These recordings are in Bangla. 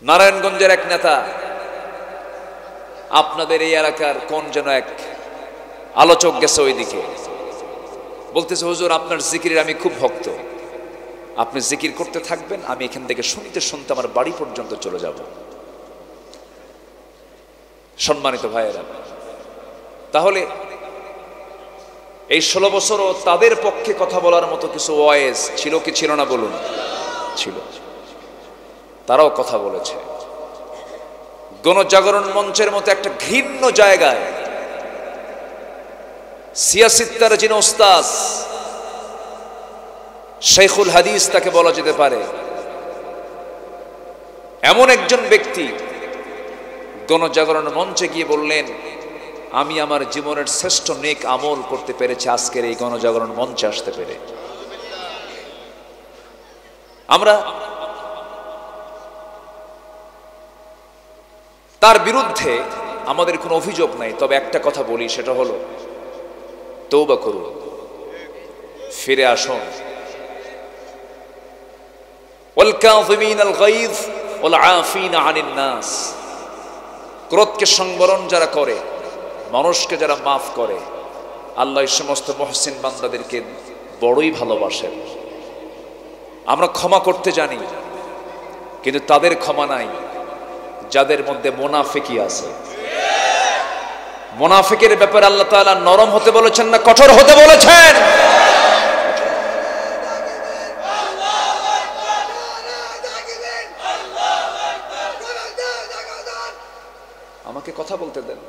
নারায়ণগঞ্জের এক নেতা আপনাদের এই এলাকার কোন যেন এক আলোচক গেছে ওইদিকে, বলতেছে হুজুর আপনার জিকিরের আমি খুব ভক্ত, আপনি জিকির করতে থাকবেন, আমি এখান থেকে শুনতে শুনতে আমার বাড়ি পর্যন্ত চলে যাব। সম্মানিত ভাইয়েরা, তাহলে এই 16 বছরও তাদের পক্ষে কথা বলার মতো কিছু ওয়াইজ ছিল কি ছিল না বলুন? ছিল। তারাও কথা বলেছে। গণজাগরণ মঞ্চের মতো একটা ঘৃণ্য জায়গায় সিয়াসিত্তার যিনি ওস্তাদ শেখুল হাদিস তাকে বলা যেতে পারে, এমন একজন ব্যক্তি গণজাগরণ মঞ্চে গিয়ে বললেন, আমি আমার জীবনের শ্রেষ্ঠ নেক আমল করতে পেরেছি আজকের এই গণজাগরণ মঞ্চে আসতে পেরে। আমরা তার বিরুদ্ধে আমাদের কোনো অভিযোগ নাই, তবে একটা কথা বলি, সেটা হলো তওবা করুন, ফিরে আসুন। ওয়াল কাযিমিনাল গায়য ওয়াল আফিনা আনিন নাস, ক্রোধকে সংবরণ যারা করে, মানুষকে যারা মাফ করে, আল্লাহ এই সমস্ত মুহসিন বান্দাদেরকে বড়ই ভালোবাসেন। আমরা ক্ষমা করতে জানি, কিন্তু তাদের ক্ষমা নাই যাদের মধ্যে মুনাফিকি আছে। মুনাফিকের ব্যাপারে আল্লাহ তাআলা নরম হতে বলেছেন না কঠোর হতে বলেছেন? আমাকে কথা বলতে দেন,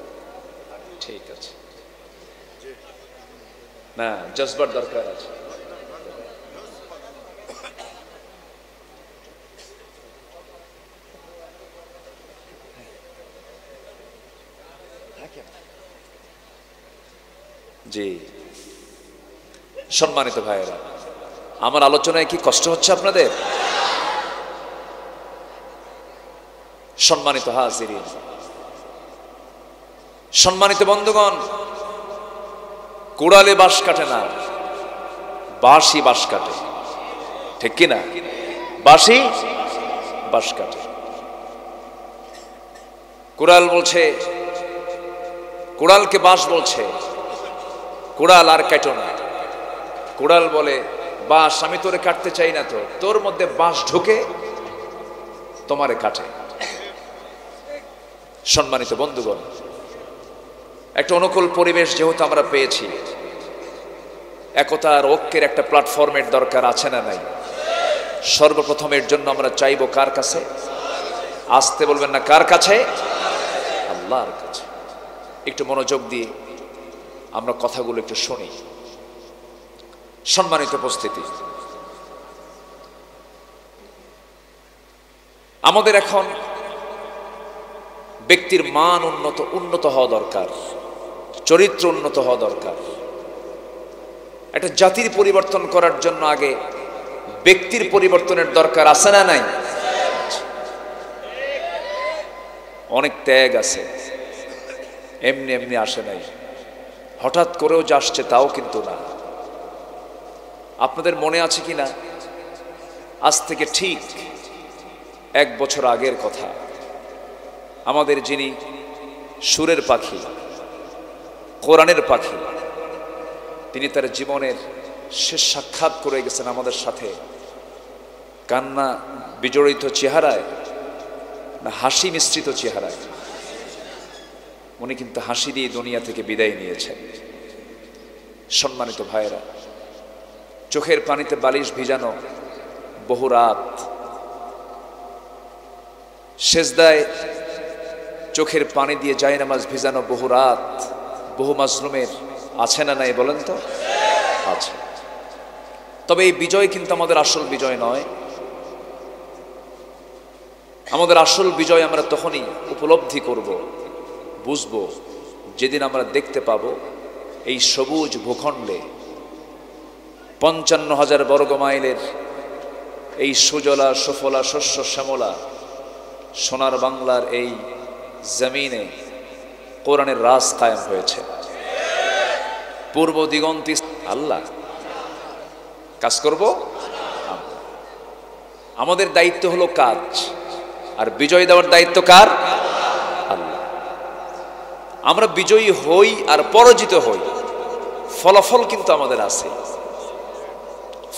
ঠিক আছে না? জজবার দরকার আছে। জি, সম্মানিত ভাইয়েরা, আমার আলোচনায় কি কষ্ট হচ্ছে আপনাদের? সম্মানিত হাজিরিন, সম্মানিত বন্ধুগণ, কুড়ালে বাঁশ কাটে না, বাঁশই বাঁশ কাটে, ঠিক কিনা? বাঁশই বাঁশ কাটে। কুড়াল বলছে, কুড়ালকে বাঁশ বলছে, কুড়াল আর কাটো না। কুড়াল বলে, বাঁশ আমি তোরে কাটতে চাই না, তো তোর মধ্যে বাঁশ ঢুকে তোমারে কাটে। সম্মানিত বন্ধুগণ, একটা অনুকূল পরিবেশ যেহেতু আমরা পেয়েছি, একতা আর ঐক্যের একটা প্ল্যাটফর্মের দরকার আছে না নাই? সর্বপ্রথমের জন্য আমরা চাইবো কার কাছে? আসতে বলবেন না, কার কাছে? আল্লাহর কাছে। একটু মনোযোগ দিয়ে আমরা কথাগুলো একটু শুনি। সম্মানিত উপস্থিতি, আমাদের এখন ব্যক্তির মান উন্নত হওয়া দরকার, চরিত্র উন্নত হওয়া দরকার। একটা জাতির পরিবর্তন করার জন্য আগে ব্যক্তির পরিবর্তনের দরকার আছে না নাই? অনেক ত্যাগ আছে, এমনি এমনি আসে নাই, হঠাৎ করেও যে আসছে তাও কিন্তু না। আপনাদের মনে আছে কিনা, আজ থেকে ঠিক 1 বছর আগের কথা, আমাদের যিনি সুরের পাখি, কোরআনের পাখি, তিনি তার জীবনের শেষ সাক্ষাৎ করে গেছেন আমাদের সাথে। কান্না বিজড়িত চেহারায় না হাসি মিশ্রিত চেহারায়? উনি কিন্তু হাসি দিয়ে দুনিয়া থেকে বিদায় নিয়েছেন। সম্মানিত ভাইয়েরা, চোখের পানিতে বালিশ ভিজানো বহু রাত, সেজদায় চোখের পানি দিয়ে জায়নামাজ ভিজানো বহু রাত, বহু মাজলুমের আছে না নাই বলেন তো? আছে। তবে এই বিজয় কিন্তু আমাদের আসল বিজয় নয়। আমাদের আসল বিজয় আমরা তখনই উপলব্ধি করব, বুঝবো, যেদিন আমরা দেখতে পাবো এই সবুজ ভূখণ্ডে 55,000 বর্গ মাইলের এই সুজলা সুফলা শস্য শ্যামলা সোনার বাংলার এই জমিনে কোরআনের রাজ কায়েম হয়েছে। পূর্ব দিগন্তে আল্লাহ কাজ করব। আমাদের দায়িত্ব হলো কাজ, আর বিজয় দেওয়ার দায়িত্ব কার? আল্লাহ। আমরা বিজয়ী হই আর পরাজিত হই, ফলাফল কিন্তু আমাদের আছে।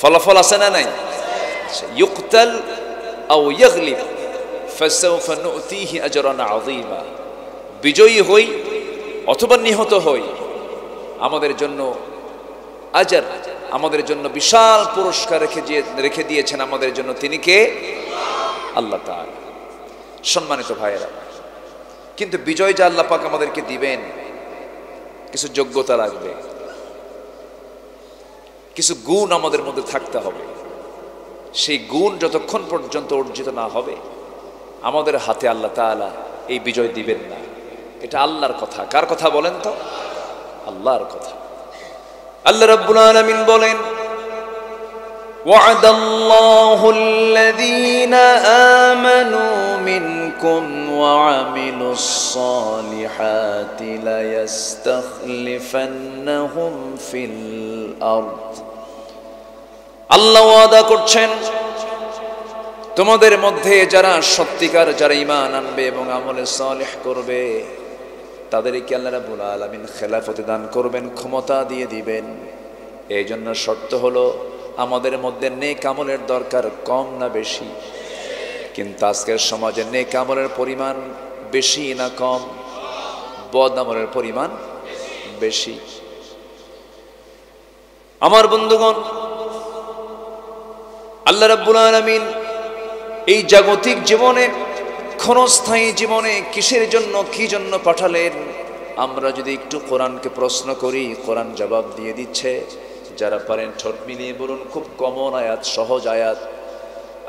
ফলাফল আছে না নাই? ইউকতাল আও ইয়াগলিব ফাসাউফা নুতিহি আজরান আযীমা। বিজয়ী হই অথবা নিহত হই, আমাদের জন্য আজর, আমাদের জন্য বিশাল পুরস্কার রেখে দিয়েছেন আমাদের জন্য। তিনি কে? আল্লাহ তাআলা। সম্মানিত ভাইয়েরা, কিন্তু বিজয় যে আল্লাহ পাক আমাদেরকে দিবেন, কিছু যোগ্যতা লাগবে, কিছু গুণ আমাদের মধ্যে থাকতে হবে। সেই গুণ যতক্ষণ পর্যন্ত অর্জিত না হবে, আমাদের হাতে আল্লাহ তাআলা এই বিজয় দিবেন না। এটা আল্লাহর কথা। কার কথা বলেন তো? আল্লাহর কথা। আল্লাহ রাব্বুল আলামিন বলেন, ওয়া'দাল্লাহু আল্লাযীনা আমানু মিনকুম ওয়া আমিলুস সালিহাতি লা ইস্তাখলিফান্নাহুম ফিল আরদ। আল্লাহ ওয়াদা করছেন, তোমাদের মধ্যে যারা সত্যিকার, যারা ঈমান আনবে এবং আমলে সালেহ করবে, তাদেরকে আল্লাহ রাব্বুল আলামিন খেলাফত দান করবেন, ক্ষমতা দিয়ে দিবেন। এই জন্য শর্ত হলো আমাদের মধ্যে নেক আমলের দরকার কম না বেশি? কিন্তু আজকের সমাজে নেক আমলের পরিমাণ বেশি না কম? বদ আমলের পরিমাণ বেশি। আমার বন্ধুগণ, আল্লাহ রাব্বুল আলামিন এই জাগতিক জীবনে, ক্ষণস্থায়ী জীবনে কিসের জন্য, কি জন্য পাঠালেন? আমরা যদি একটু কোরআনকে প্রশ্ন করি, কোরআন জবাব দিয়ে দিচ্ছে। যারা পারেন ঠোঁট মিলিয়ে বলুন, খুব কমন আয়াত, সহজ আয়াত।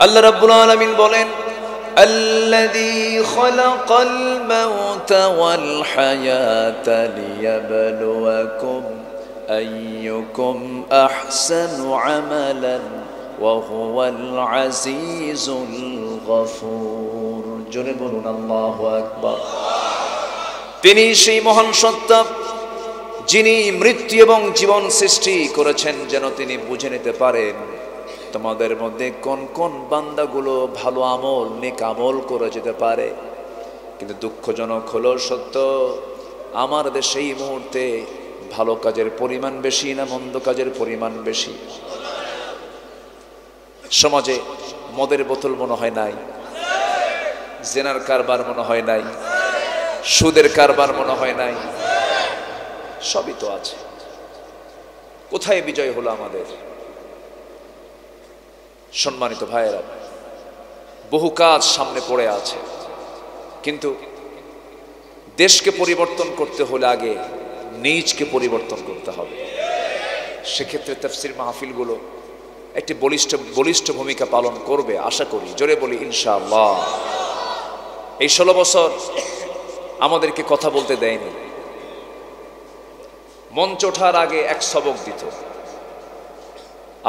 আল্লাহ রাব্বুল আলামিন বলেন, আল্লাযী খালাকাল মাউতা ওয়াল হায়াতা লিয়াবলুয়াকুম আইয়ুকুম আহসানু আমালান ওয়া হুয়াল আজিজুল গফুর। জোরে বলুন আল্লাহু আকবার। তিনি সেই মহান সত্তা, যিনি মৃত্যু এবং জীবন সৃষ্টি করেছেন যেন তিনি বুঝে নিতে পারেন তোমাদের মধ্যে কোন কোন বান্দাগুলো ভালো আমল, নেক আমল করে যেতে পারে। কিন্তু দুঃখজনক হলো সত্য, আমার দেশে এই মুহূর্তে ভালো কাজের পরিমাণ বেশি না মন্দ কাজের পরিমাণ বেশি? সমাজে মদের বোতল মনে হয় নাই, জেনার কারবার মনে হয় নাই, সুদের কারবার মনে হয় নাই, সবই তো আছে। কোথায় বিজয় হলো আমাদের? সম্মানিত ভাইয়েরা, বহু কাজ সামনে পড়ে আছে, কিন্তু দেশকে পরিবর্তন করতে হলে আগে নিজকে পরিবর্তন করতে হবে। সেক্ষেত্রে তাফসীর মাহফিলগুলো একটি বলিষ্ঠ ভূমিকা পালন করবে আশা করি। জোরে বলি ইনশাআল্লাহ। এই 16 বছর আমাদেরকে কথা বলতে দেয়নি। মঞ্চ ওঠার আগে এক সবক দিত,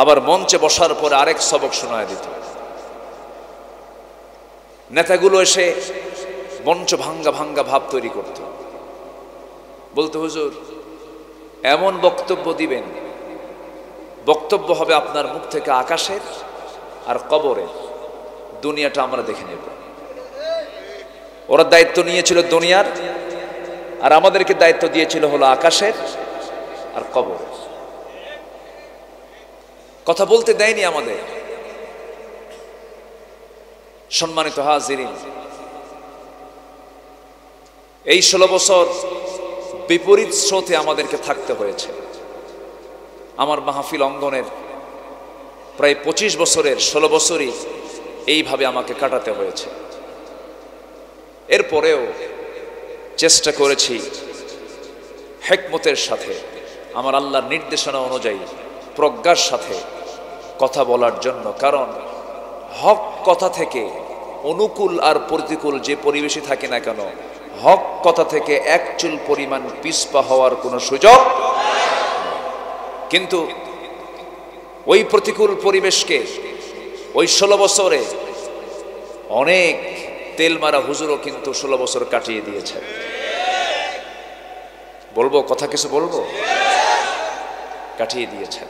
আবার মঞ্চে বসার পরে আরেক সবক শোনায় দিত। নেতাগুলো এসে মঞ্চ ভাঙ্গা ভাঙ্গা ভাব তৈরি করত, বলতো, হুজুর এমন বক্তব্য দিবেন, বক্তব্য হবে আপনার মুখ থেকে আকাশের আর কবরের, দুনিয়াটা আমরা দেখে নেব। ওরা দায়িত্ব নিয়েছিল দুনিয়ার, আর আমাদেরকে দায়িত্ব দিয়েছিল হলো আকাশের আর কবরের। কথা বলতে দেয়নি আমাদের। সম্মানিত হাজিরিন, এই 16 বছর বিপরীত স্রোতে আমাদেরকে থাকতে হয়েছে। আমার মাহফিল অঙ্গনের প্রায় 25 বছরের 16 বছরই এইভাবে আমাকে কাটাতে হয়েছে। এরপরেও চেষ্টা করেছি হিকমতের সাথে, আমার আল্লাহর নির্দেশনা অনুযায়ী প্রজ্ঞার সাথে কথা বলার জন্য। কারণ হক কথা থেকে অনুকূল আর প্রতিকূল যে পরিবেশই থাকে না কেন, হক কথা থেকে এক চুল পরিমাণ পিছপা হওয়ার কোনো সুযোগ। কিন্তু ওই প্রতিকূল পরিবেশকে ওই 16 বছরে অনেক তেল মারা হুজুরও কিন্তু 16 বছর কাটিয়ে দিয়েছে। বলবো কথা, কিছু বলবো, কাটিয়ে দিয়েছেন।